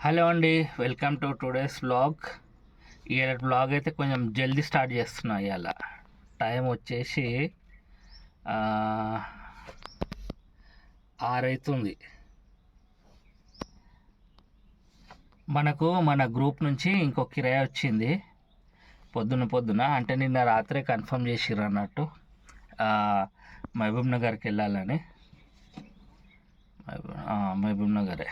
Hello అండి, welcome to today's vlog. ఇవాళ vlog అయితే కొంచెం జల్దీ స్టార్ట్ చేస్తున్నా. ఇవాళ టైం వచ్చేసి 6 అవుతుంది. మనకు మన గ్రూప్ నుంచి ఇంకో కిరాయి వచ్చింది పొద్దున అంటే నిన్న రాత్రే కన్ఫర్మ్ చేసిర్రు అన్నట్టు. మహబూబ్ నగర్కి వెళ్ళాలని. మహబూబ్ నగరే.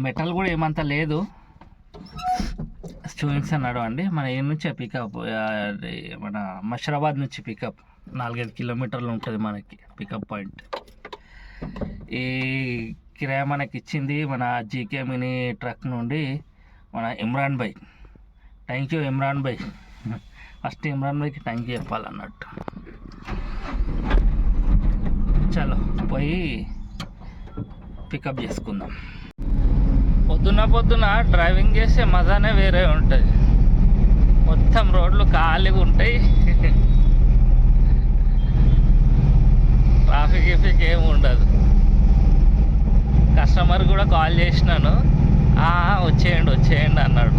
మెటల్ కూడా ఏమంత లేదు, చూపించి అన్నాడు అండి. మన ఏ నుంచే పికప్, మన మషరాబాద్ నుంచి పికప్ 4-5 కిలోమీటర్లు ఉంటుంది మనకి పికప్ పాయింట్. ఈ కిరాయి మనకి ఇచ్చింది మన జీకే మినీ ట్రక్ నుండి మన Imran bhai. Thank you Imran bhai. First Imran భాయ్కి థ్యాంక్ యూ చెప్పాలన్నట్టు. చలో పోయి పికప్ చేసుకుందాం. పొద్దున డ్రైవింగ్ చేసే మజానే వేరే ఉంటుంది. మొత్తం రోడ్లు ఖాళీగా ఉంటాయి, ట్రాఫిక్ ఏమి ఉండదు. కస్టమర్ కూడా కాల్ చేసినాను, వచ్చేయండి అన్నాడు.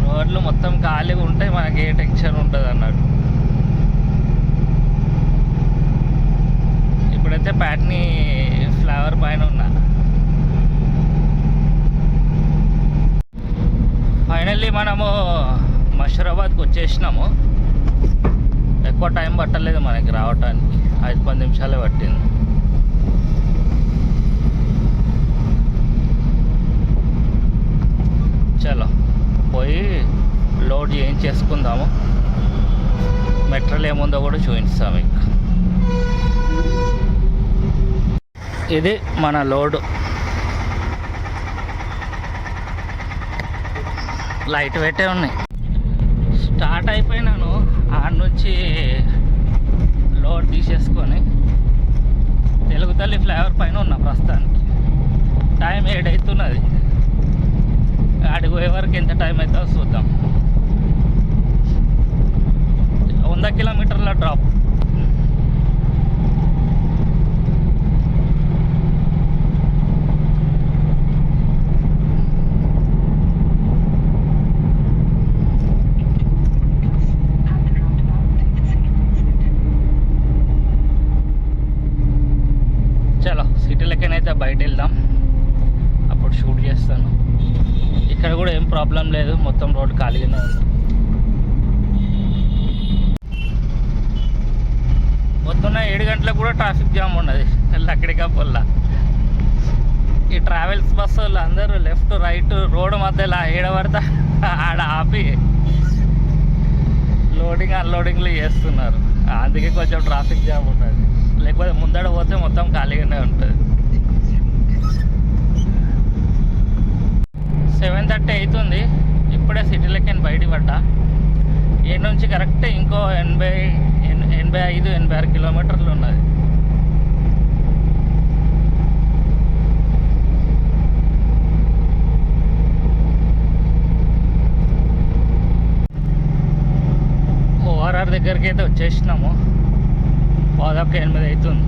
రోడ్లు మొత్తం ఖాళీగా ఉంటాయి, మనకి ఏ టెన్షన్ ఉంటుంది అన్నాడు. ఇప్పుడైతే ప్యాట్నీ ఫ్లైఓవర్ పైన ఉన్నా. ఫైనల్లీ మనము మషరాబాద్కి వచ్చేసినాము. ఎక్కువ టైం పట్టలేదు మనకి రావటానికి, 5-10 నిమిషాలే పట్టింది. చలో పోయి లోడ్ చేసుకుందాము. మెట్రోలు ఏముందో కూడా చూపిస్తాం మీకు. ఇది మన లోడు. లైట్ వెయిటే ఉన్నాయి. స్టార్ట్ అయిపోయినాను, ఆడ నుంచి లోడ్ తీసేసుకొని తెలుగు తల్లి ఫ్లైఓవర్ పైన ఉన్నా ప్రస్తుతానికి. టైం 7 అవుతున్నది. ఆడికి పోయే వరకు ఎంత టైం అవుతుందో చూద్దాం. 100 కిలోమీటర్ల డ్రాప్. చలో సిటీలకైతే బయట వెళ్దాం, అప్పుడు షూట్ చేస్తాను. ఇక్కడ కూడా ఏం ప్రాబ్లం లేదు, మొత్తం రోడ్ ఖాళీగానే ఉంది. పొద్దున్న 7 గంటలకు కూడా ట్రాఫిక్ జామ్ ఉన్నది లక్కడికా పొల్లా. ఈ ట్రావెల్స్ బస్సు వాళ్ళు అందరూ లెఫ్ట్ రైట్ రోడ్డు మధ్యలో ఏడబడితే ఆడ ఆపి లోడింగ్ అన్లోడింగ్లు చేస్తున్నారు. అందుకే కొంచెం ట్రాఫిక్ జామ్ ఉన్నది, లేకపోతే ముందడ పోతే మొత్తం ఖాళీగానే ఉంటుంది. 7:30 అవుతుంది. ఇప్పుడే సిటీలకి బయటికి పడ్డా. ఈ నుంచి కరెక్ట్ ఇంకో 85-86 కిలోమీటర్లు ఉన్నది. ఓఆర్ఆర్ దగ్గరికి అయితే వచ్చేసినాము. 8 అవుతుంది.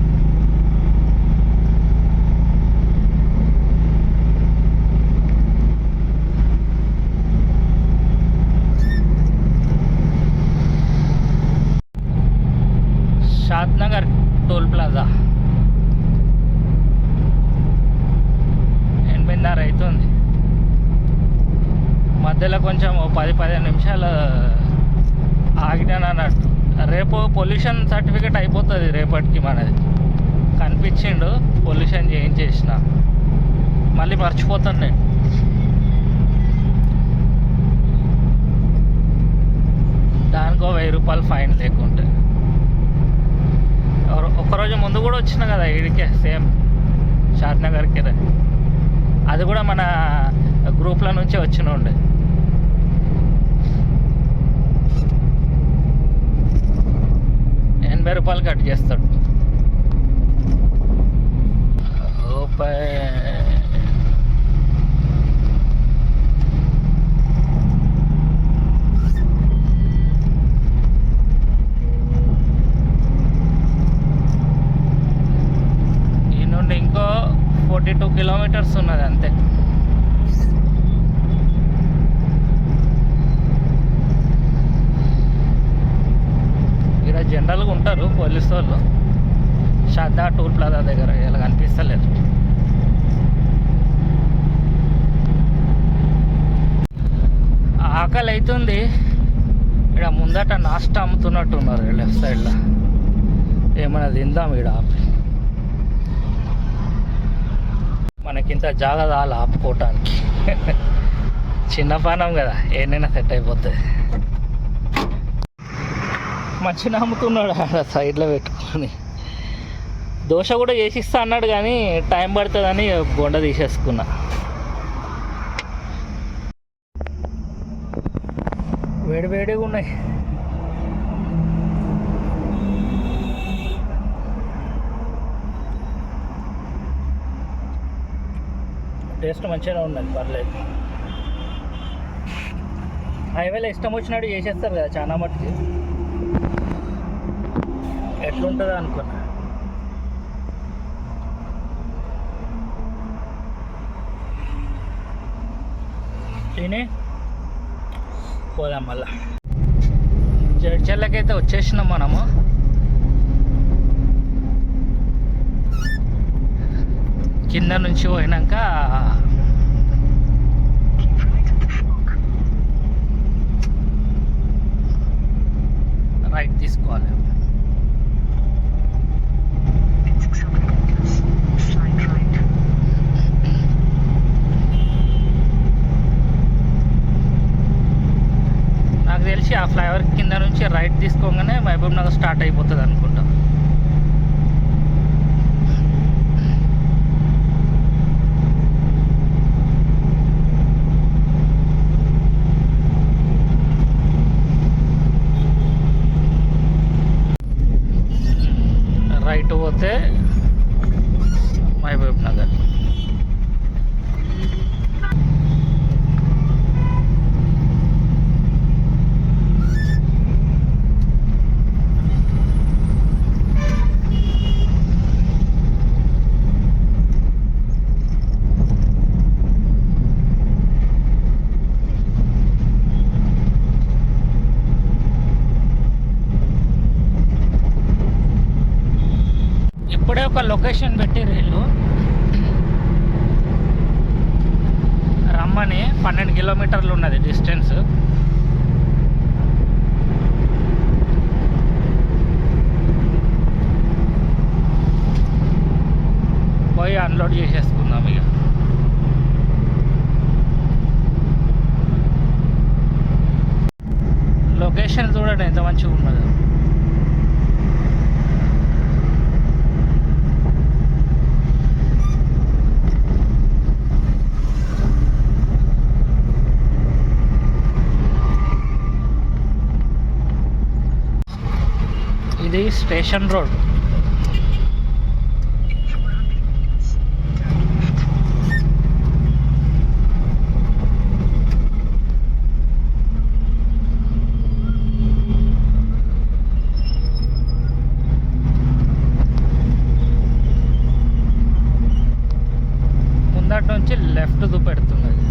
షాద్నగర్ టోల్ ప్లాజా 8:30 అవుతుంది. మధ్యలో కొంచెం 10-15 నిమిషాలు ఆగినాను అన్నట్టు. రేపు పొల్యూషన్ సర్టిఫికేట్ అయిపోతుంది రేపటికి మనది. కనిపించిండు, పొల్యూషన్ చేయించేసిన. మళ్ళీ మర్చిపోతాను నేను. దానికో 1000 రూపాయలు ఫైన్ లేకుంటే. ఒక్కరోజు ముందు కూడా వచ్చిన కదా ఈడికే, సేమ్ షాద్నగర్కి. అది కూడా మన గ్రూప్ల నుంచే వచ్చిన ఉండే. ₹80 కట్ చేస్తాడు. 42 కిలోమీటర్స్ ఉన్నది అంతే. ఇక్కడ జనరల్గా ఉంటారు పోలీసు వాళ్ళు శ్రద్ధా టోల్ ప్లాజా దగ్గర, ఇలా కనిపిస్తలేదు. ఆకలి అవుతుంది. ఇక్కడ ముందట నాస్టా అమ్ముతున్నట్టున్నారు లెఫ్ట్ సైడ్లో. ఏమైనా తిందాం ఇక్కడ ఆపి. మనకింత జాగా చాలు ఆపుకోవటానికి. చిన్న పానం కదా, ఏదైనా సెట్ అయిపోతుంది. మంచిగా అమ్ముతున్నాడు ఆడ సైడ్లో పెట్టుకొని. దోశ కూడా చేసిస్తా అన్నాడు కానీ టైం పడుతుందని బొండ తీసేసుకున్నా. వేడి వేడిగా ఉన్నాయి. టేస్ట్ మంచిగా ఉన్నది, పర్లేదు. హైవేలో ఇష్టం వచ్చినట్టు చేసేస్తారు కదా చాలా మట్టుకి, ఎట్లుంటుందో అనుకున్నా. తిని పోదాం మళ్ళా. జడ్చర్లకైతే వచ్చేసినాం మనము. కింద నుంచి పోయినాక రైట్ తీసుకోవాలి. నాకు తెలిసి ఆ ఫ్లైఓవర్ కింద నుంచి రైట్ తీసుకోగానే మహబూబ్ నగర్ స్టార్ట్ అయిపోతుంది అనుకుంటా. రైట్ పోతే మహబూబ్ నగర్. ఇప్పుడే ఒక లొకేషన్ పెట్టారు వీళ్ళు రమ్మని. 12 కిలోమీటర్లు ఉన్నది డిస్టెన్స్. పోయి అన్లోడ్ చేసేసుకుందాం ఇక. లొకేషన్ చూడండి ఎంత మంచిగా ఉన్నదో. ఇది స్టేషన్ రోడ్. ముందటి నుంచి లెఫ్ట్ చూపెడుతున్నది.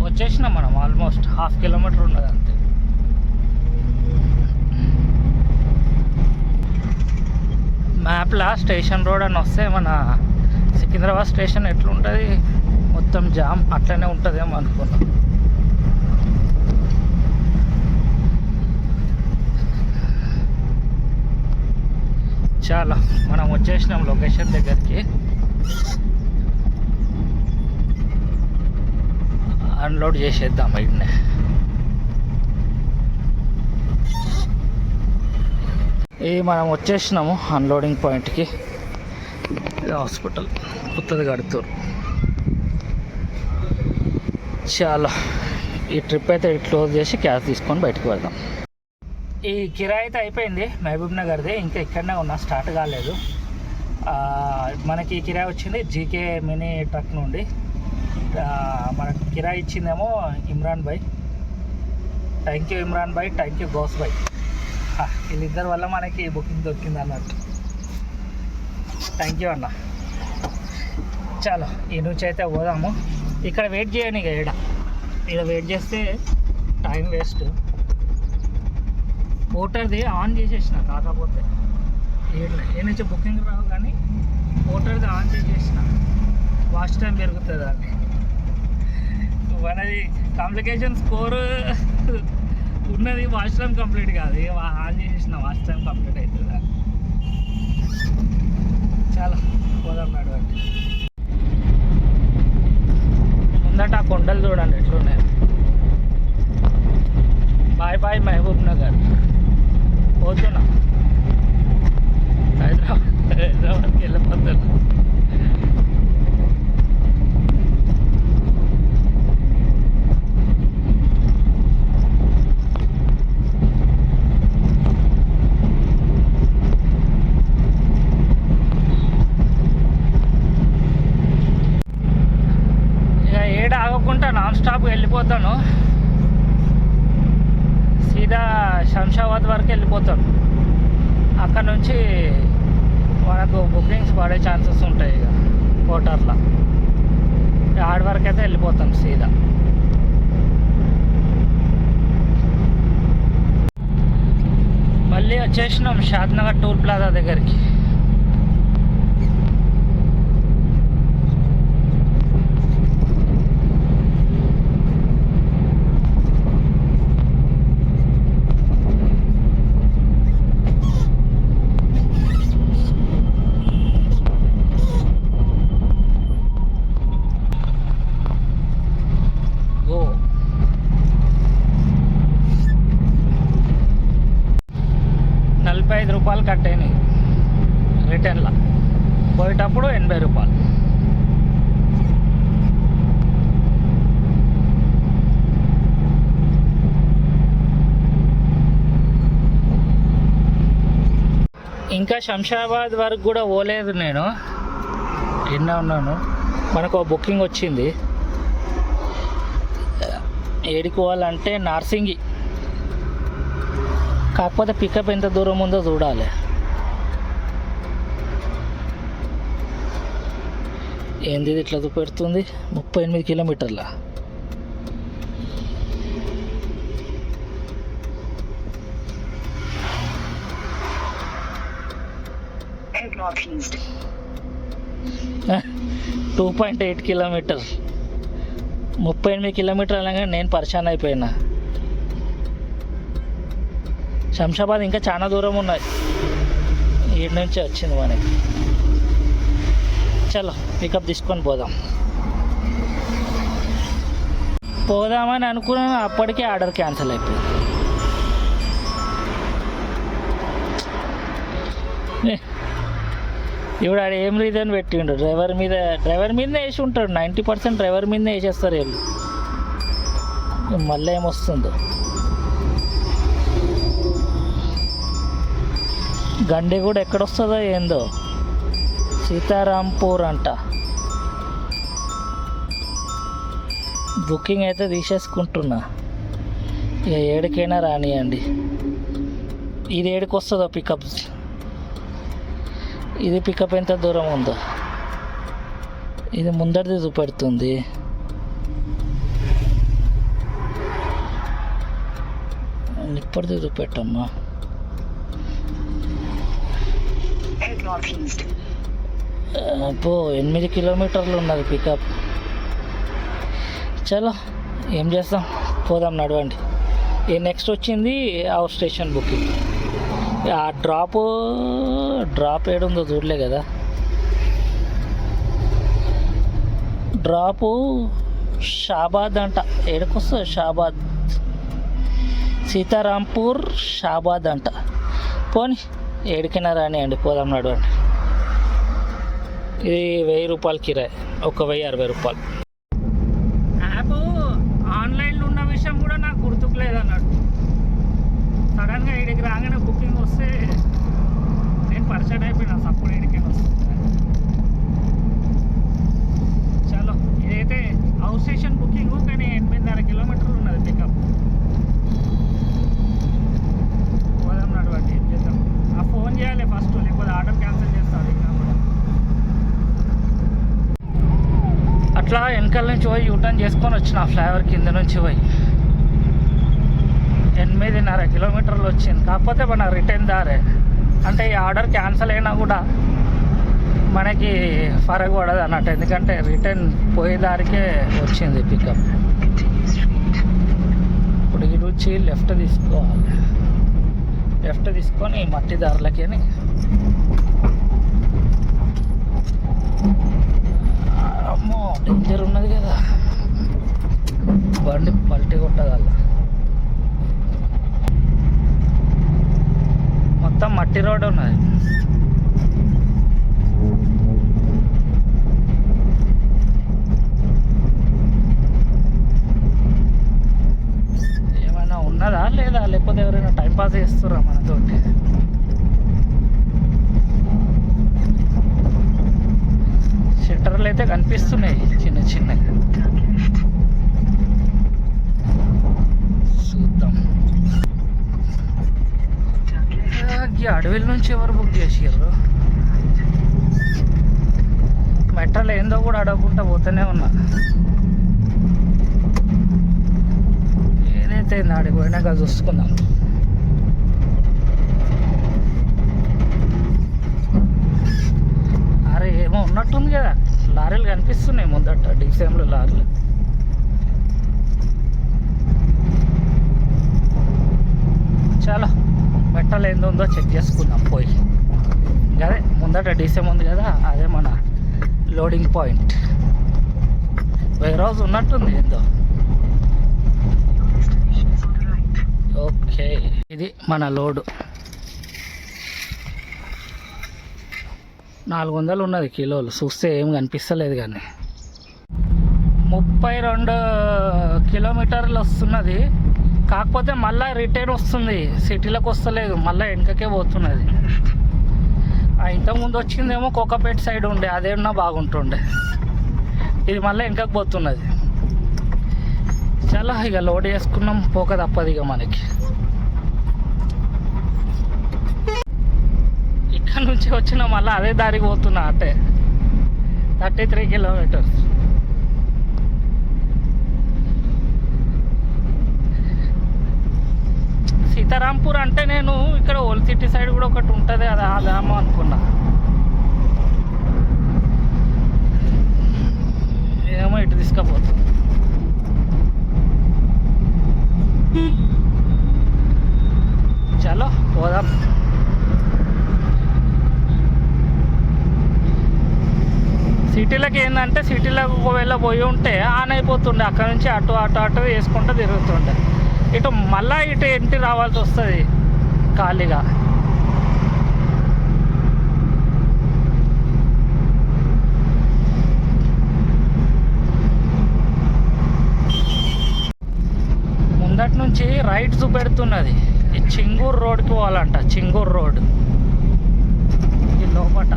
వచ్చేసినాం మనం, ఆల్మోస్ట్ 1/2 కిలోమీటర్ ఉన్నది అంతే. మ్యాప్లా స్టేషన్ రోడ్ అని వస్తే మన సికింద్రాబాద్ స్టేషన్ ఎట్లుంటుంది, మొత్తం జామ్ అట్లనే ఉంటుందేమో అనుకున్నాం. చాలా మనం వచ్చేసినాం లొకేషన్ దగ్గరికి. అన్లోడ్ చేసేద్దాం బయటనే. ఇది మనం వచ్చేసినాము అన్లోడింగ్ పాయింట్కి. హాస్పిటల్ కొత్తది కడుతారు. చాలా ఈ ట్రిప్ అయితే క్లోజ్ చేసి క్యాష్ తీసుకొని బయటకు వెళ్దాం. ఈ కిరాయి అయితే అయిపోయింది మహబూబ్ నగర్ది, ఇంకా ఇక్కడనే ఉన్నా, స్టార్ట్ కాలేదు. మనకి కిరాయి వచ్చింది జీకే మినీ ట్రక్ నుండి. మనకి కిరాయి ఇచ్చిందేమో Imran bhai. Thank you Imran bhai, thank you Ghouse bhai. వీళ్ళిద్దరి వల్ల మనకి బుకింగ్ దొరికింది అన్నట్టు. థ్యాంక్ యూ అన్న. చలో ఈ నుంచి అయితే పోదాము. ఇక్కడ వెయిట్ చేయను ఇక ఇక్కడ వెయిట్ చేస్తే టైం వేస్ట్. పోర్టర్ది ఆన్ చేసేసిన, కాకపోతే ఏ నుంచి బుకింగ్ రావు కానీ పోర్టర్ది ఆన్ చేసేసిన. వాచ్ టైం పెరుగుతుంది అని మనది కాంప్లికేషన్ స్కోర్ ఉన్నది, వాచ్ టైం కంప్లీట్ కాదు. ఆన్ చేసేసిన వాచ్ టైం కంప్లీట్ అవుతుంది అని. చాలా పోదాం నడవండి. ముందట ఆ కొండలు చూడండి ఎట్లున్నాయి. Bye bye Mahabubnagar. పోతున్నా హైదరాబాద్కి వెళ్ళిపోతున్నా. ఆగకుండా నాన్ స్టాప్ వెళ్ళిపోతాను. సీదా శంషాబాద్ వరకు వెళ్ళిపోతాను. అక్కడ నుంచి మనకు బుకింగ్స్ పడే ఛాన్సెస్ ఉంటాయి ఇక పోర్టర్లో. ఆడి వరకు అయితే వెళ్ళిపోతాం సీదా. మళ్ళీ వచ్చేసినాం షాద్నగర్ టోల్ ప్లాజా దగ్గరికి. రూపాయలు కట్ అయినాయి రిటర్న్లో. పోయేటప్పుడు 80 రూపాయలు. ఇంకా శంషాబాద్ వరకు కూడా పోలేదు నేను, ఎన్నో ఉన్నాను. మనకు బుకింగ్ వచ్చింది. ఏడికి పోవాలంటే నార్సింగి. కాకపోతే పికప్ ఎంత దూరం ఉందో చూడాలి. ఏంది ఇట్లా చూపెడుతుంది? 38 కిలోమీటర్ల. Two 2.8 kilometre. 38 కిలోమీటర్లు అనగా నేను పరిశాన్ అయిపోయినా. శంషాబాద్ ఇంకా చాలా దూరం ఉన్నాయి. ఈడ నుంచి వచ్చింది మనకి. చలో పికప్ తీసుకొని పోదామని అనుకున్నాను. అప్పటికే ఆర్డర్ క్యాన్సిల్ అయిపోయింది. ఇప్పుడు ఆడ ఏం రీజన్ పెట్టిండు? డ్రైవర్ మీదనే వేసి ఉంటాడు. 90% డ్రైవర్ మీదనే వేసేస్తారు వీళ్ళు. మళ్ళీ ఏమొస్తుందో. గండి కూడా ఎక్కడొస్తుందో ఏందో. సీతారాంపూర్ అంట. బుకింగ్ అయితే తీసేసుకుంటున్నా. ఇక ఏడికైనా రానియండి. ఇది ఏడికి వస్తుందో పికప్? ఇది పికప్ ఎంత దూరం ఉందో ఇది ముందరిది చూపెడుతుంది. ఇప్పటిది చూపెట్టమ్మా. అబ్బో 8 కిలోమీటర్లు ఉన్నది పికప్. చలో ఏం చేస్తాం, పోదాం నడవండి. ఈ నెక్స్ట్ వచ్చింది అవుట్ స్టేషన్ బుకింగ్. ఆ డ్రాప్ ఏడుందో చూడలే కదా. డ్రాపు షాబాద్ అంట. ఏడుకొస్తుంది షాబాద్? సీతారాంపూర్ షాబాద్ అంట. పోనీ ఏడికైనా రానియండి, పోదాం నడవండి. ఇది 1000 రూపాయలు కిరాయి, 1060 రూపాయలు. యాప్ ఆన్లైన్లో ఉన్న విషయం కూడా నాకు గుర్తుకులేదు అన్నట్టు. సడన్గా ఇడికి రాగానే బుకింగ్ వస్తే నేను పరిచయం అయిపోయినా. సప్పుడు ఇడికైనా వస్తుంది. చలో ఇదైతే అవుట్ స్టేషన్ బుకింగ్, కానీ 8.5 కిలోమీటర్లు ఉన్నది పికప్. పోదాం నడవండి. ఏం చేద్దాం, ఆ ఫోన్ చేయాలి ఫస్ట్, లేకపోతే ఆర్డర్ క్యాన్సిల్ చేస్తారు. ఇంకా కూడా ఇట్లా వెనకాల నుంచి పోయి యూటర్న్ చేసుకొని వచ్చిన ఫ్లైఓవర్ కింద నుంచి పోయి 8.5 కిలోమీటర్లు వచ్చింది. కాకపోతే మన రిటర్న్ దారే, అంటే ఈ ఆర్డర్ క్యాన్సిల్ అయినా కూడా మనకి ఫరక్ పడదు అన్నట్టు, ఎందుకంటే రిటర్న్ పోయే దారికే వచ్చింది పికప్. ఇప్పుడు ఇటు వచ్చి లెఫ్ట్ తీసుకోవాలి, లెఫ్ట్ తీసుకొని మట్టి దారులకి అని అమ్మో డేంజర్ ఉన్నది కదా, బండి పల్టీ కొట్టగల. మొత్తం మట్టి రోడ్ ఉన్నది. ఏమైనా ఉన్నదా లేదా, లేకపోతే ఎవరైనా టైంపాస్ చేస్తుర్రా మనతోటి? షట్టర్లు అయితే కనిపిస్తున్నాయి చిన్న చిన్నగా, చూద్దాం. ఈ అడవిల నుంచి ఎవరు బుక్ చేసారు? మెట్రల్ ఏందో కూడా అడగకుండా పోతూనే ఉన్నా. ఏదైతే ఆడికి పోయినాక చూసుకుందాం. అరే ఏమో ఉన్నట్టుంది కదా, లారీలు కనిపిస్తున్నాయి ముందట, డీసీఎంలో లారీలు. చాలా మెట్టలు ఏందో చెక్ చేసుకుందాం పోయి. అదే ముందట డీసీఎం ఉంది కదా, అదే మన లోడింగ్ పాయింట్. వేరే రోజు ఉన్నట్టుంది ఏందో. ఓకే, ఇది మన లోడు. 400 ఉన్నది కిలోలు, చూస్తే ఏం కనిపిస్తలేదు కానీ 32 కిలోమీటర్లు వస్తున్నది. కాకపోతే మళ్ళీ రిటర్న్ వస్తుంది, సిటీలోకి వస్తలేదు, మళ్ళీ వెనకకే పోతున్నది. ఇంతకుముందు వచ్చిందేమో కోకాపేట సైడ్ ఉండే, అదేమన్నా బాగుంటుండే. ఇది మళ్ళీ వెనకకి పోతున్నది. చాలా ఇక లోడ్ చేసుకున్నాం, పోక తప్పదు ఇక మనకి. ఇక్కడ నుంచి వచ్చిన మళ్ళీ అదే దారికి పోతున్నా, అంటే 33 కిలోమీటర్స్. సీతారాంపూర్ అంటే నేను ఇక్కడ ఓల్డ్ సిటీ సైడ్ కూడా ఒకటి ఉంటుంది, అది అదేమో అనుకున్నా. ఏమో ఇటు తీసుకుపోతుంది. చలో పోదాం. సిటీలోకి ఏంటంటే, సిటీలోకి ఒకవేళ పోయి ఉంటే ఆన్ అయిపోతుండే, అక్కడ నుంచి అటు అటు అటు వేసుకుంటూ తిరుగుతుండే. ఇటు మళ్ళీ ఇటు ఎంటి రావాల్సి వస్తుంది ఖాళీగా. ముందటి నుంచి రైట్ చూపెడుతున్నది. ఈ చింగూరు రోడ్కి పోవాలంట, చింగూరు రోడ్ ఈ లోపట.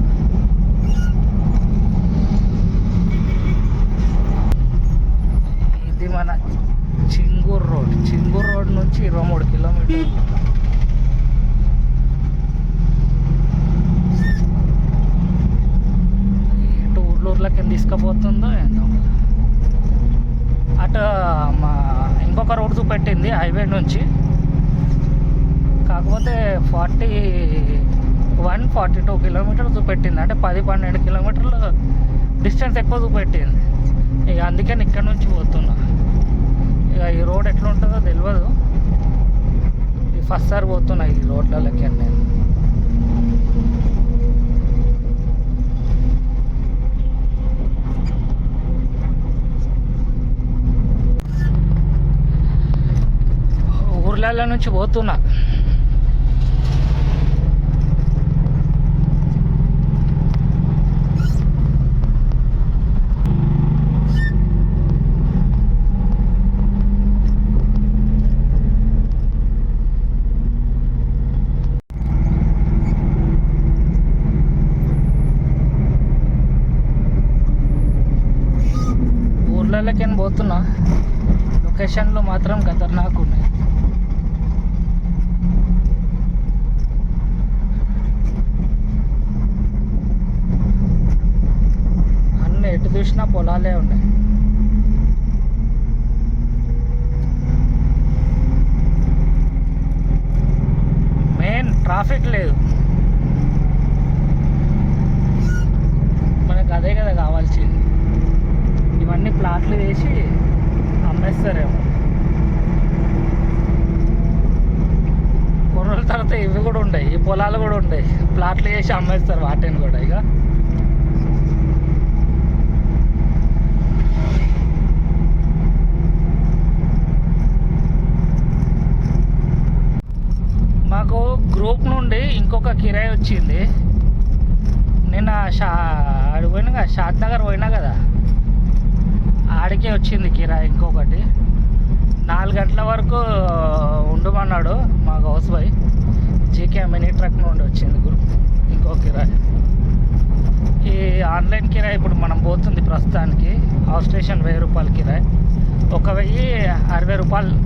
ఇది మన చింగూరు రోడ్. చింగూరు రోడ్ నుంచి 23 కిలోమీటర్లు. ఇటు ఊర్లూరులోకి తీసుకుపోతుందో ఏందో. అటు మా ఇంకొక రోడ్ చూపెట్టింది హైవే నుంచి, కాకపోతే 42 కిలోమీటర్లు చూపెట్టింది. అంటే 10-12 కిలోమీటర్లు డిస్టెన్స్ ఎక్కువ చూపెట్టింది. ఇక అందుకని ఇక్కడ నుంచి పోతున్నా. ఇక ఈ రోడ్ ఎట్లా ఉంటుందో తెలియదు, ఫస్ట్ సారి పోతున్నా ఈ రోడ్లకి. నేను ఊర్ల నుంచి పోతున్నా. ఊర్లకి పోతున్నా. లొకేషన్లు మాత్రం ఖతర్నాక్ ఉన్నాయి. అన్నీ ఎటు చూసినా పొలాలే ఉన్నాయి. ట్రాఫిక్ లేదు. మనకు అదే కదా కావాల్సింది. ఇవన్నీ ప్లాట్లు వేసి అమ్మేస్తారేమో. కొన్ని రోజుల తర్వాత ఇవి కూడా ఉంటాయి, ఈ పొలాలు కూడా ఉంటాయి, ప్లాట్లు వేసి అమ్మేస్తారు వాటిని కూడా. ఇక మాకు గ్రూప్ నుండి ఇంకొక కిరాయి వచ్చింది. నిన్న ఆడికి పోయినా కదా, షాద్ నగర్ పోయినా కదా, ఆడికే వచ్చింది కిరాయి ఇంకొకటి. 4 గంటల వరకు ఉండమన్నాడు మా house boy. GK mini truck నుండి వచ్చింది గ్రూప్ ఇంకో కిరాయి. ఈ ఆన్లైన్ కిరాయి ఇప్పుడు మనం పోతుంది ప్రస్తుతానికి హౌస్ స్టేషన్ 1000 రూపాయల కిరాయి. 1060 రూపాయలు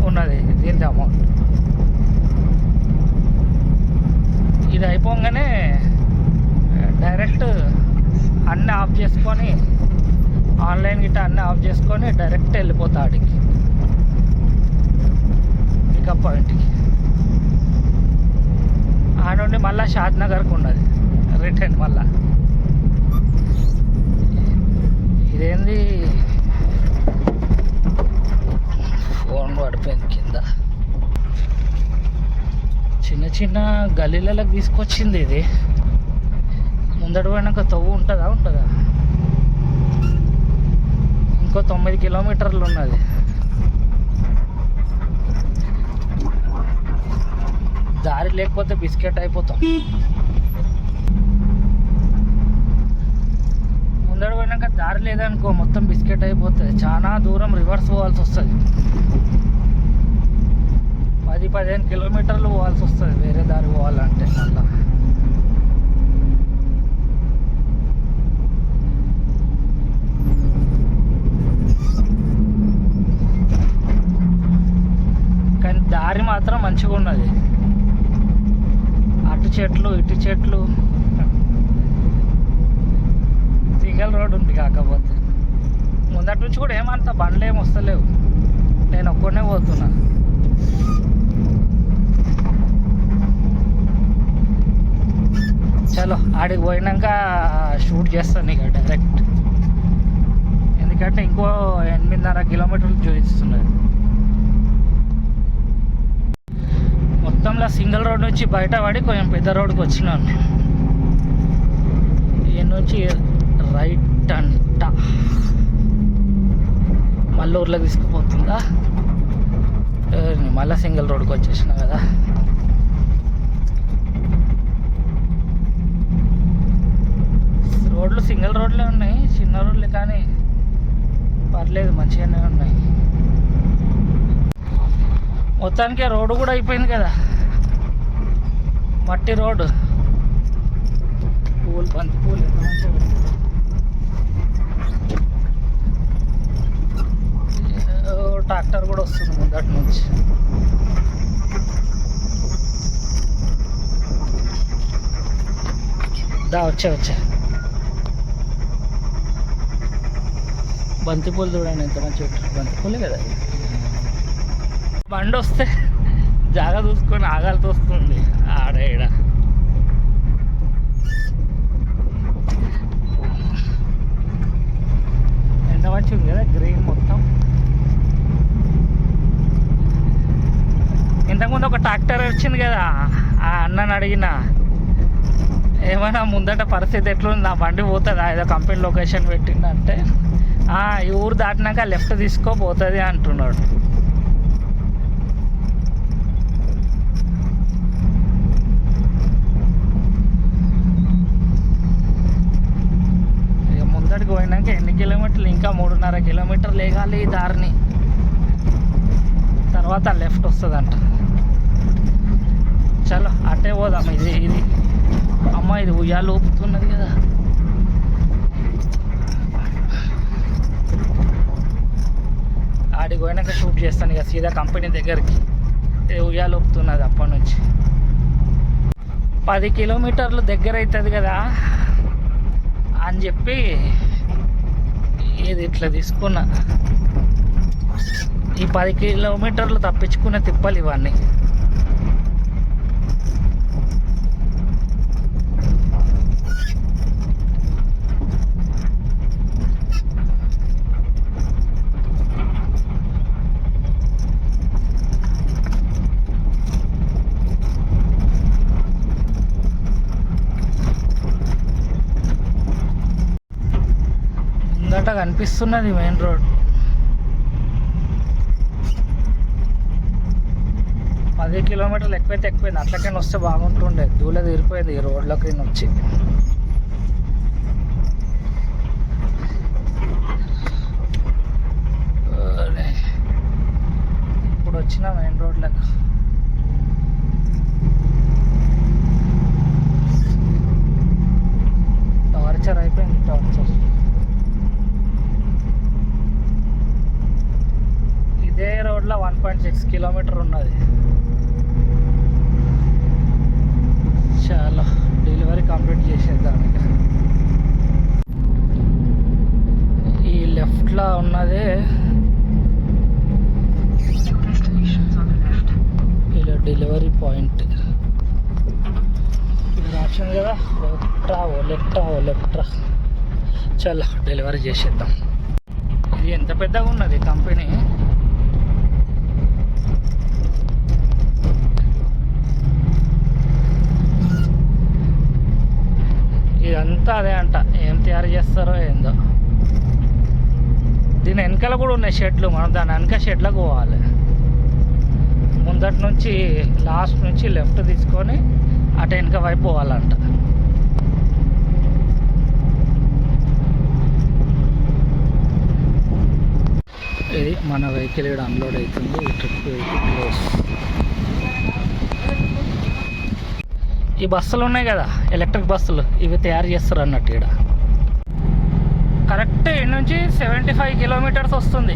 ఉన్నది దీని అమౌంట్. ఇది అయిపోగానే డైరెక్ట్ అన్నీ ఆఫ్ చేసుకొని, ఆన్లైన్ గిట్ట అన్నీ ఆఫ్ చేసుకొని డైరెక్ట్ వెళ్ళిపోతా ఆడికి పికప్ పాయింట్కి. ఆడ నుండి మళ్ళీ షాద్ నగర్కి ఉన్నది రిటర్న్. మళ్ళా ఇదేంది ఫోన్ పడిపోయింది కింద. చిన్న చిన్న గల్లీలకు తీసుకొచ్చింది ఇది. ముందడు పోయినాక తవ్వు ఉంటుందా ఇంకో 9 కిలోమీటర్లు ఉన్నది. దారి లేకపోతే బిస్కెట్ అయిపోతాం. ముందడు పోయినాక దారి లేదనుకో మొత్తం బిస్కెట్ అయిపోతుంది. చాలా దూరం రివర్స్ పోవాల్సి వస్తుంది. 10-15 కిలోమీటర్లు పోవాల్సి వస్తుంది వేరే దారి పోవాలంటే. మళ్ళా కానీ దారి మాత్రం మంచిగా ఉన్నది. అటు చెట్లు ఇటు చెట్లు, సింగల్ రోడ్ ఉంది. కాకపోతే ముందటి నుంచి కూడా ఏమంత బండ్లు ఏమి వస్తలేవు, నేను ఒక్కడనే పోతున్నా. చలో ఆడికి పోయినాక షూట్ చేస్తాను ఇక డైరెక్ట్. ఎందుకంటే ఇంకో 8.5 కిలోమీటర్లు చూపిస్తున్నది. మొత్తంలో సింగిల్ రోడ్ నుంచి బయటపడి కొంచెం పెద్ద రోడ్కి వచ్చినాను. ఈ నుంచి రైట్ అంట మళ్ళీ ఊర్లోకి తీసుకుపోతుందా. మళ్ళీ సింగిల్ రోడ్కి వచ్చేసిన కదా. రోడ్లు సింగిల్ రోడ్లే ఉన్నాయి, చిన్న రోడ్లే, కానీ పర్లేదు మంచిగానే ఉన్నాయి. మొత్తానికి రోడ్డు కూడా అయిపోయింది కదా, మట్టి రోడ్డు. బంతి పూలు ఎంత మంచిగా పెట్టారు. ట్రాక్టర్ కూడా వస్తుంది ముందటి నుంచి. వచ్చా బంతిపూలు చూడండి ఎంత మంచిగా పెట్టారు. బంతిపూలే కదా. బండి వస్తే జాగా చూసుకొని ఆగాల్సి వస్తుంది ఆడ ఈడ. ఎంత మంచిగా ఉంది కదా గ్రీన్ మొత్తం. ఇంతకుముందు ఒక ట్రాక్టర్ వచ్చింది కదా, ఆ అన్నని అడిగిన ఏమైనా ముందట పరిస్థితి ఎట్లుంది, నా బండి పోతుందా, ఏదో కంపెనీ లొకేషన్ పెట్టిందంటే ఈ ఊరు దాటినాక లెఫ్ట్ తీసుకోపోతుంది అంటున్నాడు. ఇక ముందటికి పోయినాక ఎన్ని కిలోమీటర్లు, ఇంకా 3.5 కిలోమీటర్లు లేగాలి ఈ దారిని. తర్వాత లెఫ్ట్ వస్తుందంట. చలో అట్టే పోదాం. ఇది అమ్మ ఇది ఉయ్యాలు ఊపుతున్నది కదా. ఆడికి పోయినాక షూట్ చేస్తాను ఇక సీదా కంపెనీ దగ్గరికి. ఉయ్యాలు ఊపుతున్నది అప్పటి నుంచి. 10 కిలోమీటర్లు దగ్గర అవుతుంది కదా అని చెప్పి ఇది ఇట్లా తీసుకున్నా. ఈ 10 కిలోమీటర్లు తప్పించుకునే తిప్పలు ఇవన్నీ. ముందట కనిపిస్తున్నది మెయిన్ రోడ్. 10 కిలోమీటర్లు ఎక్కువైతే ఎక్కువైంది. అట్లకైనా వస్తే బాగుంటుండే. దూల తీరిపోయింది ఈ రోడ్లోకి వచ్చి. ఇప్పుడు వచ్చిన మెయిన్ రోడ్లకు టార్చర్ అయిపోయింది. టార్చర్ ఇదే రోడ్లో 1.6 కిలోమీటర్ ఉన్నది. చాలా డెలివరీ కంప్లీట్ చేసేద్దాం. ఇక ఈ లెఫ్ట్లో ఉన్నదే ఇలా డెలివరీ పాయింట్. ఇది ఆప్షన్ కదా, లెఫ్ట్ రా. చాలా డెలివరీ చేసేద్దాం. ఇది ఎంత పెద్దగా ఉన్నది కంపెనీ. ఇదంతా అదే అంట. ఏం తయారు చేస్తారో ఏందో. దీని వెనకాల కూడా ఉన్నాయి షెడ్లు. మనం దాని వెనక షెడ్లకు పోవాలి. ముందటి నుంచి లాస్ట్ నుంచి లెఫ్ట్ తీసుకొని అటు వెనక వైపు పోవాలంట. ఇది మన వెహికల్ ఇక్కడ అన్లోడ్ అవుతుంది. ఈ ట్రిప్ వెహికల్ క్లోజ్. ఈ బస్సులు ఉన్నాయి కదా, ఎలక్ట్రిక్ బస్సులు, ఇవి తయారు చేస్తారు అన్నట్టు. ఇక్కడ కరెక్ట్ ఇక్కడ నుంచి 75 కిలోమీటర్స్ వస్తుంది.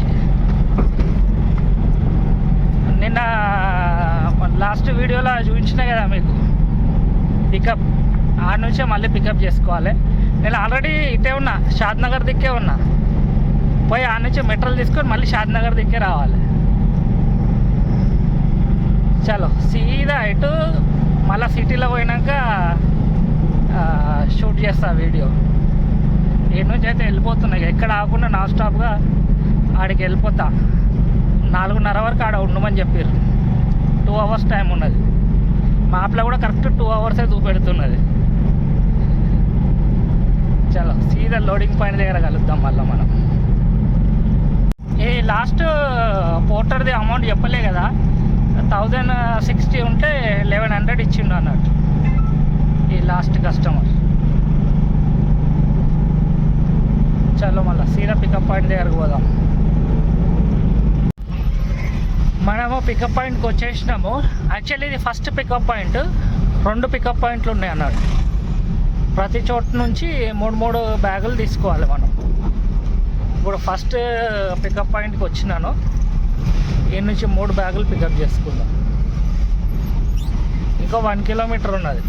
నిన్న లాస్ట్ వీడియోలో చూపించిన కదా మీకు పికప్. ఆడ నుంచే మళ్ళీ పికప్ చేసుకోవాలి. నేను ఆల్రెడీ ఇటే ఉన్నా, షాద్నగర్ దిక్కే ఉన్నా. పోయి ఆడ నుంచి మెట్రోలు తీసుకొని మళ్ళీ షాద్నగర్ దిక్కే రావాలి. చలో సీదా ఇటు మళ్ళీ సిటీలో పోయినాక షూట్ చేస్తా వీడియో. ఈ నుంచి అయితే వెళ్ళిపోతున్నాయి. ఎక్కడ ఆగకుండా నాన్ స్టాప్గా ఆడికి వెళ్ళిపోతా. 4:30 వరకు ఆడ ఉండమని చెప్పారు. 2 అవర్స్ టైం ఉన్నది. మ్యాప్లో కూడా కరెక్ట్ 2 అవర్సే చూపెడుతున్నది. చలో సీదా లోడింగ్ పాయింట్ దగ్గర కలుద్దాం మళ్ళీ మనం. ఈ లాస్ట్ పోర్టర్ది అమౌంట్ చెప్పలే కదా, 1060 ఉంటే 1100 ఇచ్చిండు అన్నట్టు ఈ లాస్ట్ కస్టమర్. చలో మళ్ళీ సీదా పికప్ పాయింట్ దగ్గరకు పోదాం. మనము పికప్ పాయింట్కి వచ్చేసినాము. యాక్చువల్లీ ఇది ఫస్ట్ పికప్ పాయింట్. 2 పికప్ పాయింట్లు ఉన్నాయి అన్నట్టు. ప్రతి చోటు నుంచి 3 బ్యాగులు తీసుకోవాలి మనం. ఇప్పుడు ఫస్ట్ పికప్ పాయింట్కి వచ్చినాను. ఈ నుంచి 3 బ్యాగులు పికప్ చేసుకుందాం. ఇంకో 1 కిలోమీటర్ ఉన్నది.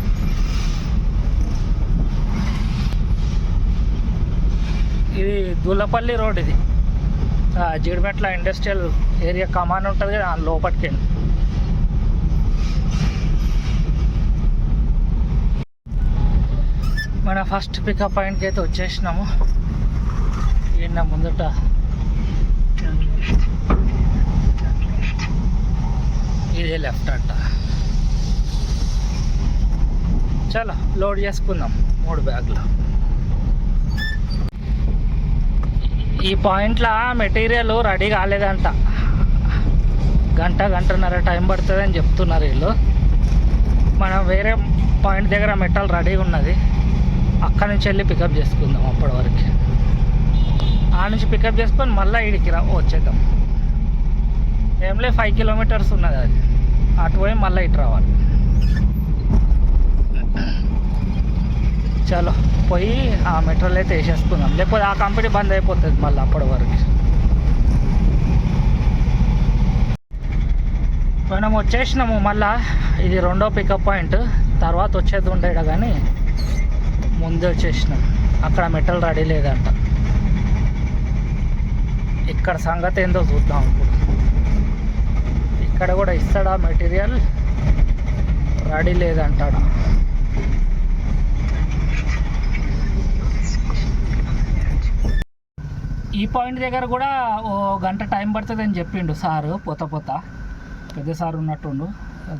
ఇది దూలపల్లి రోడ్. ఇది జీడిమెట్ల ఇండస్ట్రియల్ ఏరియా కమాన్ ఉంటుంది కదా, లోపలికి. మన ఫస్ట్ పికప్ పాయింట్కి అయితే వచ్చేసినాము. ఈయన ముందట ఇదే లెఫ్ట్ అంట. చలో లోడ్ చేసుకుందాం 3 బ్యాగులు. ఈ పాయింట్లో మెటీరియల్ రెడీ కాలేదంట. గంటన్నర టైం పడుతుందని చెప్తున్నారు వీళ్ళు. మనం వేరే పాయింట్ దగ్గర మెటల్ రెడీగా ఉన్నది. అక్కడి నుంచి వెళ్ళి పికప్ చేసుకుందాం. అప్పటి వరకు ఆ నుంచి పికప్ చేసుకొని మళ్ళీ ఇడికి వచ్చేద్దాం. ఏంలే 5 కిలోమీటర్స్ ఉన్నది అది. అటు పోయి మళ్ళీ ఇటు రావాలి. చలో పోయి ఆ మెట్రోలు అయితే వేసేసుకుందాం. లేకపోతే ఆ కంపెనీ బంద్ అయిపోతుంది మళ్ళీ అప్పటి వరకు. మనం వచ్చేసినాము మళ్ళా. ఇది 2వ పికప్ పాయింట్. తర్వాత వచ్చేది ఉండేట కానీ ముందే వచ్చేసినాం. అక్కడ మెటల్ రెడీ లేదంట. ఇక్కడ సంగతి ఏందో చూద్దాం. ఇప్పుడు ఇక్కడ కూడా ఇస్తాడా మెటీరియల్? రెడీ లేదంటాడా. ఈ పాయింట్ దగ్గర కూడా ఓ గంట టైం పడుతుంది అని చెప్పిండు సారు. పోతా పెద్ద సారు ఉన్నట్టుండు.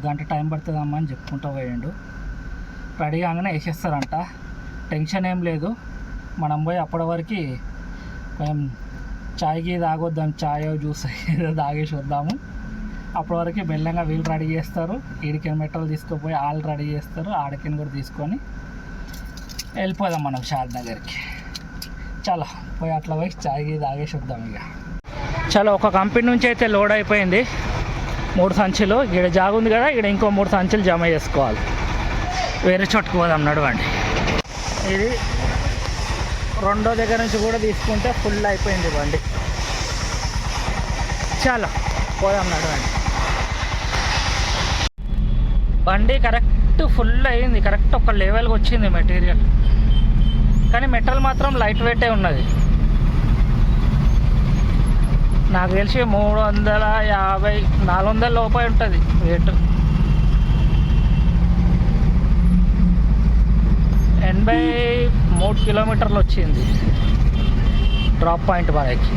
గంట టైం పడుతుందమ్మా అని చెప్పుకుంటూ పోయిండు. రెడీ కాగానే వేసేస్తారంట. టెన్షన్ ఏం లేదు. మనం పోయి అప్పటి వరకు కొంచెం చాయ్కి తాగొద్దాం, చాయ్ జ్యూస్ ఏదో తాగేసి వద్దాము. అప్పటి వరకు మెల్లగా వీళ్ళు రెడీ చేస్తారు, ఈడికి మెట్టలు తీసుకుపోయి వాళ్ళు రెడీ చేస్తారు, ఆడికిని కూడా తీసుకొని వెళ్ళిపోదాం మనం షాద్ నగర్కి. చాలా పోయి అట్లా పోయి చాయ్కి తాగేసి వద్దాం ఇక. చాలా ఒక కంపెనీ నుంచి అయితే లోడ్ అయిపోయింది 3 సంచులు. ఇక్కడ జాగు ఉంది కదా, ఇక్కడ ఇంకో 3 సంచులు జమ చేసుకోవాలి. వేరే చోటుకు పోదాం, నడవండి. ఇది రెండో దగ్గర నుంచి కూడా తీసుకుంటే ఫుల్ అయిపోయింది బండి. చాలా పోదాం, నడవండి. బండి కరెక్ట్ ఫుల్ అయింది, కరెక్ట్ ఒక లెవెల్కి వచ్చింది మెటీరియల్. కానీ మెటల్ మాత్రం లైట్ వెయిటే ఉన్నది. నాకు తెలిసి 350-400 లోపే ఉంటుంది వెయిట్. 83 కిలోమీటర్లు వచ్చింది డ్రాప్ పాయింట్ మనకి.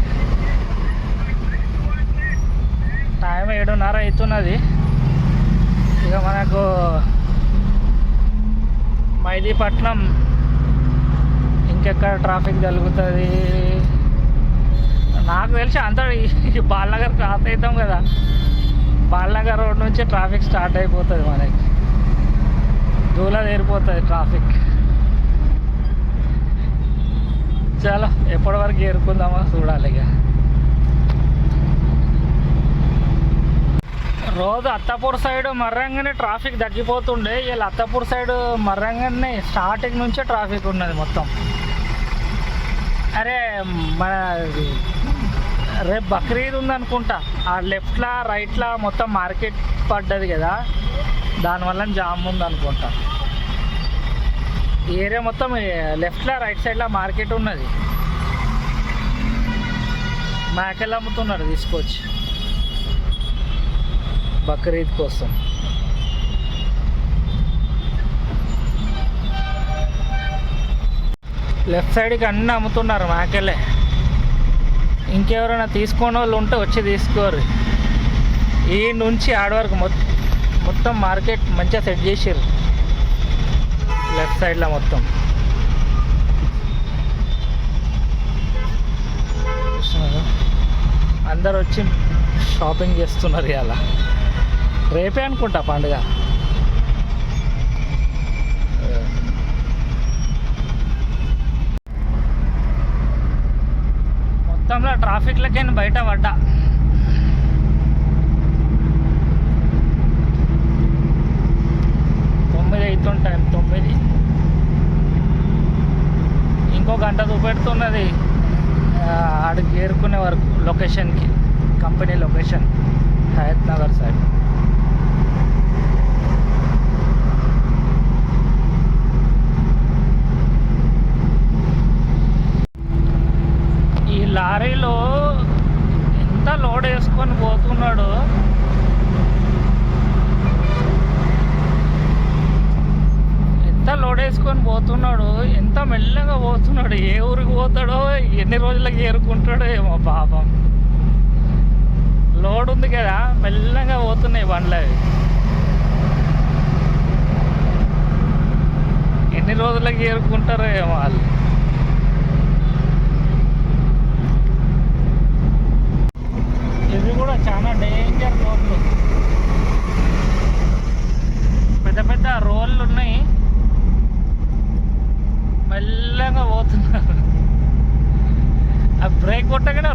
టైం 7:30 అవుతున్నది. ఇక మనకు మైదీపట్నం ఇంకెక్కడ ట్రాఫిక్ జరుగుతుంది నాకు తెలిసి అంతా బాలనగర్ క్రాస్ అవుతాం కదా, బాలనగర్ రోడ్ నుంచి ట్రాఫిక్ స్టార్ట్ అయిపోతుంది మనకి, దూల తీరిపోతుంది ట్రాఫిక్. చాలా ఎప్పటి వరకు ఏరుకుందామో చూడాలి. ఇక రోజు అత్తాపూర్ సైడ్ మర్రంగానే ట్రాఫిక్ తగ్గిపోతుండే, వీళ్ళు అత్తాపూర్ సైడ్ మర్రంగానే స్టార్టింగ్ నుంచే ట్రాఫిక్ ఉన్నది మొత్తం. అరే మన రేపు బక్రీద్ ఉందనుకుంటా, ఆ లెఫ్ట్లా రైట్లా మొత్తం మార్కెట్ పడ్డది కదా, దానివల్ల జామ్ ఉందనుకుంటా. ఈ ఏరియా మొత్తం లెఫ్ట్లా రైట్ సైడ్లో మార్కెట్ ఉన్నది. మేకలు అమ్ముతున్నారు తీసుకొచ్చి బక్రీద్ కోసం. లెఫ్ట్ సైడ్కి అన్నీ అమ్ముతున్నారు మేకలే. ఇంకెవరైనా తీసుకునే వాళ్ళు ఉంటే వచ్చి తీసుకోరు. ఈ నుంచి ఆడి వరకు మొత్తం మార్కెట్ మంచిగా సెట్ చేసారు లెఫ్ట్ సైడ్లో మొత్తం. అందరు వచ్చి షాపింగ్ చేస్తున్నారు. ఇలా రేపే అనుకుంటా పండుగ. మొత్తంలో ట్రాఫిక్లకే బయట పడ్డా. టైం 9, ఇంకో గంట చూపెడుతున్నది ఆడికి చేరుకునే వరకు లొకేషన్కి, company location Hayathnagar side. ఈ లారీలో ఎంత లోడ్ వేసుకొని పోతున్నాడు. ఎంత లోడ్ వేసుకొని పోతున్నాడు, ఎంత మెల్లగా పోతున్నాడు. ఏ ఊరికి పోతాడో, ఎన్ని రోజులకి ఏరుకుంటాడో ఏమో పాపం. లోడ్ ఉంది కదా, మెల్లగా పోతున్నాయి బండ్లు అవి. ఎన్ని రోజులకి ఏరుకుంటారో ఏమో వాళ్ళు. ఇవి కూడా చాలా డేంజర్ రోడ్లు, పెద్ద పెద్ద రోడ్లు ఉన్నాయి, మెల్లగా పోతున్నారు. ఆ బ్రేక్ కొట్టగానే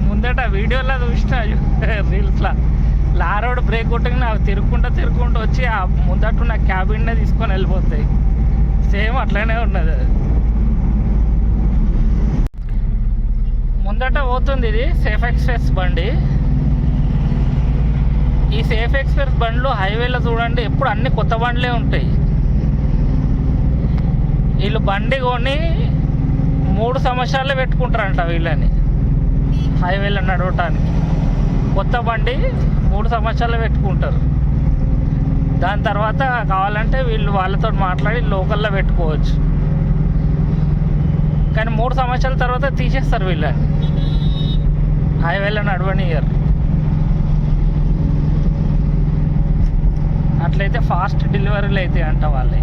ముందట వీడియోలో చూసిన రీల్స్లో, లారోడ్ బ్రేక్ కొట్టగానే అవి తిరుక్కుంటూ వచ్చి ఆ ముందటున్న క్యాబిన్నే తీసుకొని వెళ్ళిపోతాయి. సేమ్ అట్లనే ఉన్నది అది. ముందట పోతుంది ఇది సేఫ్ ఎక్స్ప్రెస్ బండి. ఈ సేఫ్ ఎక్స్ప్రెస్ బండ్లు హైవేలో చూడండి ఎప్పుడు అన్ని కొత్త బండ్లే ఉంటాయి. వీళ్ళు బండి కొని 3 సంవత్సరాలు పెట్టుకుంటారంట వీళ్ళని హైవేలో నడవటానికి. కొత్త బండి 3 సంవత్సరాలు పెట్టుకుంటారు. దాని తర్వాత కావాలంటే వీళ్ళు వాళ్ళతో మాట్లాడి లోకల్లో పెట్టుకోవచ్చు. కానీ 3 సంవత్సరాల తర్వాత తీసేస్తారు వీళ్ళని, హైవేలో నడవనియర్. అట్లయితే ఫాస్ట్ డెలివరీలు అవుతాయి అంట వాళ్ళే.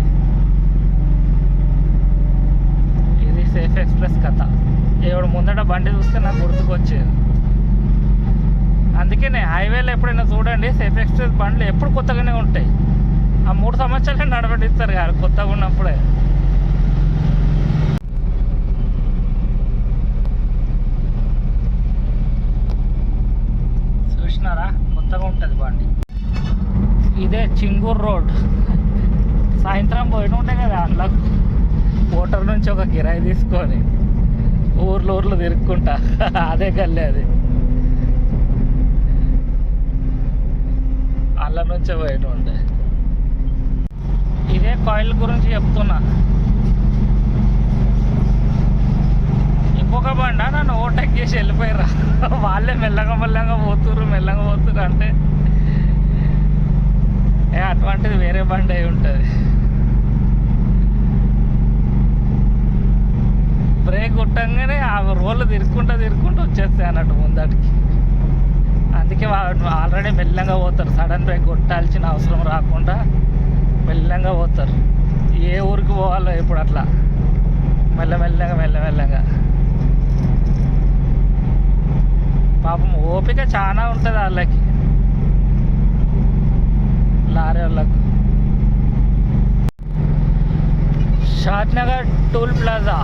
ఇది సేఫ్ ఎక్స్ప్రెస్ కథ. ఇప్పుడు ముందట బండి చూస్తే నాకు గుర్తుకొచ్చేది. అందుకనే హైవేలో ఎప్పుడైనా చూడండి, సేఫ్ ఎక్స్ప్రెస్ బండ్లు ఎప్పుడు కొత్తగానే ఉంటాయి. ఆ 3 సంవత్సరాలే నడబడిస్తారు కాదు కొత్తగా ఉన్నప్పుడే. చూసినారా, కొత్తగా ఉంటుంది బండి. ఇదే చింగూర్ రోడ్. సాయంత్రం పోయిన ఉంటే కదా అందులో ఓటర్ నుంచి ఒక కిరాయి తీసుకొని ఊర్లు తిరుక్కుంటా అదే గల్లే అది. అల్ల నుంచే పోయిన ఉండే. ఇదే కాయిల్ గురించి చెప్తున్నా. ఇంకొక బండ నన్ను ఓవర్టేక్ చేసి వెళ్ళిపోయారా, వాళ్ళే మెల్లగా పోతుర్రు అంటే అటువంటిది వేరే బండి అయి ఉంటుంది. బ్రేక్ కొట్టంగానే ఆ రోళ్ళు తిరుక్కుంటూ వచ్చేస్తాయి అన్నట్టు ముందటికి. అందుకే ఆల్రెడీ మెల్లగా పోతారు, సడన్ బ్రేక్ కొట్టాల్సిన అవసరం రాకుండా మెల్లగా పోతారు. ఏ ఊరికి పోవాలో ఇప్పుడు అట్లా మెల్లగా. పాపం ఓపిక చాలా ఉంటుంది వాళ్ళకి, లారీ వాళ్ళకు. షాద్నగర్ టోల్ ప్లాజా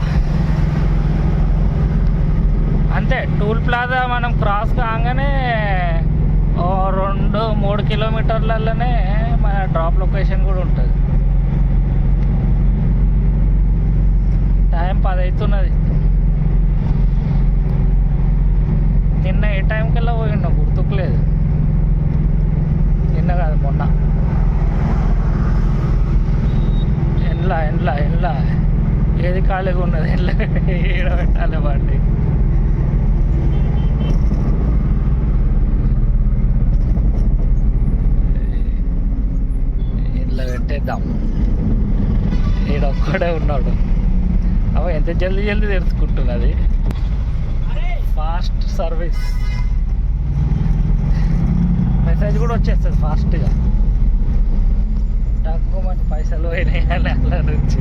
అంతే. టోల్ ప్లాజా మనం క్రాస్ కాగానే 2-3 కిలోమీటర్లలోనే మన డ్రాప్ లొకేషన్ కూడా ఉంటుంది. టైం 10 అవుతున్నది. నిన్న ఏ టైంకల్లా పోయిండో గుర్తుకులేదు. నిన్న కాదు, మొన్న. ఎండ్లా ఏది ఖాళీగా ఉన్నది, ఎండ్ల ఈడ పెట్టాలి బండి. ఇంట్లో పెట్టేద్దాం. ఈడొక్కడే ఉన్నాడు. అవ ఎంత జల్దీ తెరుచుకుంటున్నది. ఫాస్ట్ సర్వీస్ మెసేజ్ కూడా వచ్చేస్తుంది ఫాస్ట్గా. తక్కువ మంది పైసలు పోయినాయి అని అలా నుంచి.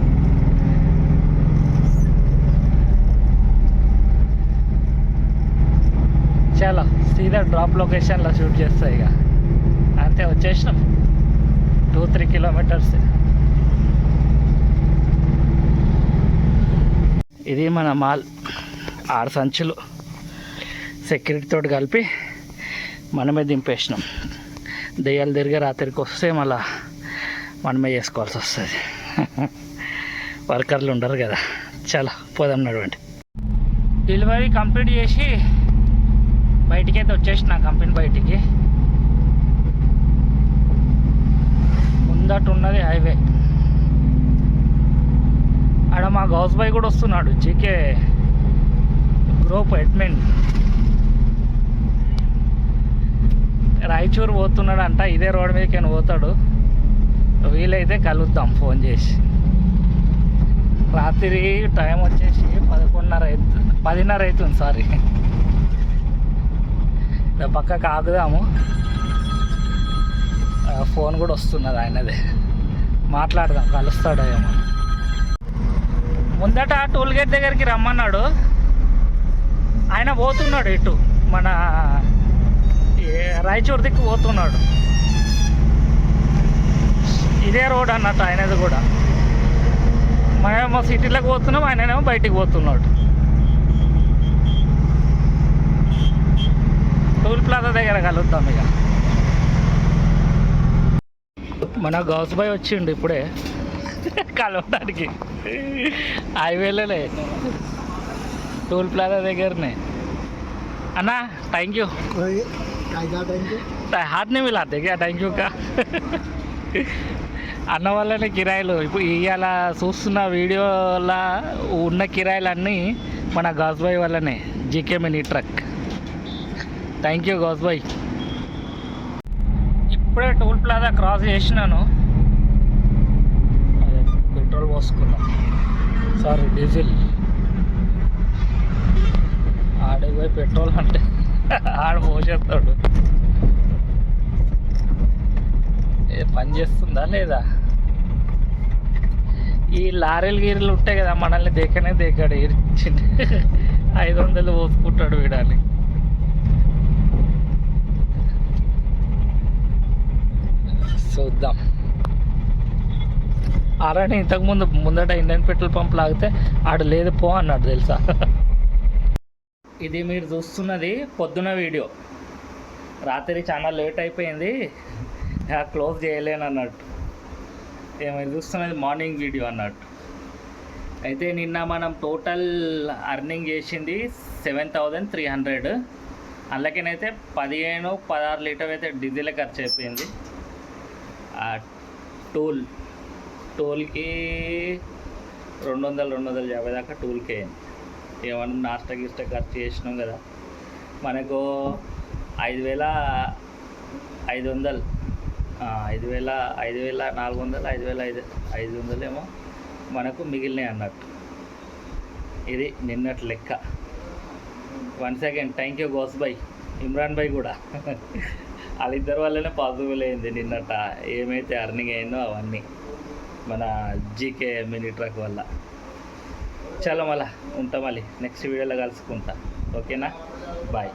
చాలా సీదా డ్రాప్ లొకేషన్లో షూట్ చేస్తాయి. ఇక అంతే, వచ్చేసినాం. 2-3 కిలోమీటర్స్. ఇది మన మాల్. 6 సంచులు సెక్యూరిటీతో కలిపి మనమే దింపేసినాం. దెయ్యాలు తిరిగి రాత్రికి వస్తే మళ్ళా మనమే చేసుకోవాల్సి వస్తుంది. వర్కర్లు ఉండరు కదా. చాలా పోదాం, నడవండి. డెలివరీ కంప్లీట్ చేసి బయటికి అయితే వచ్చేసిన, కంపెనీ బయటికి. ముందట ఉన్నది హైవే. ఆడ మా గౌస్ బాయ్ కూడా వస్తున్నాడు, జీకే గ్రూప్ అడ్మిన్. రాయచూరు పోతున్నాడు అంట. ఇదే రోడ్ మీదకి పోతాడు. వీలైతే కలుద్దాం ఫోన్ చేసి. రాత్రి టైం వచ్చేసి 10:30 అవుతుంది. సారీ, పక్కకు ఆగుదాము. ఫోన్ కూడా వస్తున్నది ఆయనదే, మాట్లాడదాం, కలుస్తాడేమో. ముందట టోల్ గేట్ దగ్గరికి రమ్మన్నాడు. ఆయన పోతున్నాడు ఇటు మన రాయచూరు దిక్కు పోతున్నాడు. ఇదే రోడ్ అన్నట్టు ఆయనది కూడా. మనమేమో సిటీలోకి పోతున్నాం, ఆయననేమో బయటికి పోతున్నాడు. టోల్ ప్లాజా దగ్గర కలుద్దాం. ఇక మన గౌస్ బాయ్ వచ్చిండు ఇప్పుడే కలవడానికి. హైవేలోనే టోల్ ప్లాజా దగ్గరనే. అన్నా థ్యాంక్ యూ. हाथ नहीं मिलाते क्या थैंक यू का అన్న వల్లనే కిరాయిలు. ఇప్పుడు ఇవాళ చూస్తున్న వీడియోలా ఉన్న కిరాయిలన్నీ మన గౌస్బాయ్ వల్లనే. GK mini truck. Thank you గౌస్బాయ్. ఇప్పుడే టోల్ ప్లాజా క్రాస్ చేసినాను. పెట్రోల్ పోసుకున్నాం, సారీ డీజిల్. ఆడిపోయి పెట్రోల్ అంటే ఆడ పోసేస్తాడు. పని చేస్తుందా లేదా? ఈ లారీలు గీరీలు ఉంటాయి కదా, మనల్ని దేకనే దేకాడు. ఇచ్చింది 500 పోసుకుంటాడు వీడాన్ని. చూద్దాం. అలానే ఇంతకుముందు ముందట ఇండియన్ పెట్రోల్ పంప్ లాగితే ఆడు లేదు పో అన్నాడు తెలుసా. ఇది మీరు చూస్తున్నది పొద్దున వీడియో. రాత్రి చాలా లేట్ అయిపోయింది, క్లోజ్ చేయలేను అన్నట్టు. మీరు చూస్తున్నది మార్నింగ్ వీడియో అన్నట్టు. అయితే నిన్న మనం టోటల్ అర్నింగ్ చేసింది 7,300. అందులోకేనైతే 15-16 లీటర్ అయితే డీజిల్ ఖర్చు అయిపోయింది. టోల్కి 200-250 దాకా టోల్కి అయింది. ఏమన్నా నాస్టా గిస్టా ఖర్చు చేసినాం కదా, మనకు 5,500 5,400 5,500 ఏమో మనకు మిగిలినాయి అన్నట్టు. ఇది నిన్నటి లెక్క. Once again thank you Ghouse bhai, Imran bhai కూడా. వాళ్ళిద్దరి వల్లనే పాసిబుల్ అయింది నిన్నట ఏమైతే అర్నింగ్ అయిందో అవన్నీ మన జీకే మినీ ట్రక్ వల్ల. చాలా మళ్ళీ ఉంటా, మళ్ళీ నెక్స్ట్ వీడియోలో కలుసుకుంటా. ఓకేనా, బాయ్.